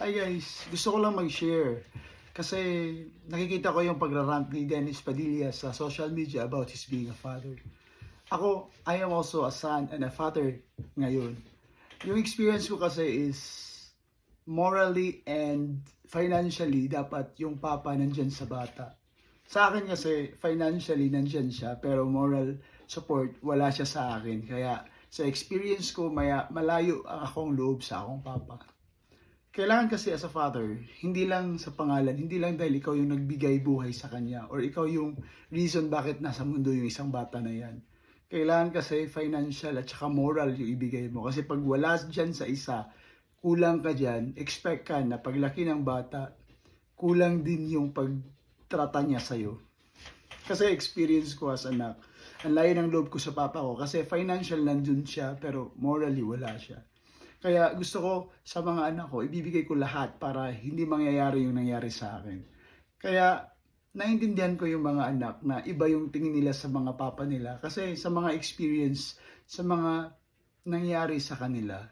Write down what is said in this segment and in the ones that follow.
Hi guys, gusto ko lang mag-share kasi nakikita ko yung pagrarant ni Dennis Padilla sa social media about his being a father. Ako, I am also a son and a father ngayon. Yung experience ko kasi is morally and financially dapat yung papa nandyan sa bata. Sa akin kasi financially nandyan siya pero moral support wala siya sa akin. Kaya sa experience ko malayo ang akong loob sa akong papa. Kailangan kasi as a father, hindi lang sa pangalan, hindi lang dahil ikaw yung nagbigay buhay sa kanya or ikaw yung reason bakit nasa mundo yung isang bata na yan. Kailangan kasi financial at saka moral yung ibigay mo. Kasi pag wala dyan sa isa, kulang ka dyan, expect ka na paglaki ng bata, kulang din yung pagtrata niya sa'yo. Kasi experience ko as anak, ang layo ng loob ko sa papa ko kasi financial nandun siya pero morally wala siya. Kaya gusto ko sa mga anak ko, ibibigay ko lahat para hindi mangyayari yung nangyari sa akin. Kaya naintindihan ko yung mga anak na iba yung tingin nila sa mga papa nila kasi sa mga experience, sa mga nangyari sa kanila.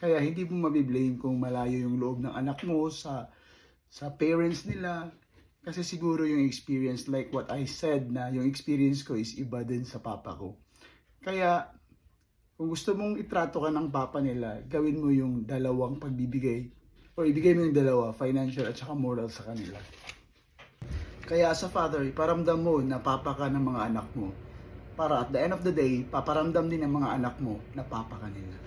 Kaya hindi mo mabiblame kung malayo yung loob ng anak mo sa parents nila. Kasi siguro yung experience, like what I said na yung experience ko is iba din sa papa ko. Kaya kung gusto mong itrato ka ng papa nila, gawin mo yung dalawang pagbibigay o ibigay mo yung dalawa, financial at saka moral sa kanila. Kaya as a father, iparamdam mo na papa ka ng mga anak mo para at the end of the day, paparamdam din ng mga anak mo na papa ka nila.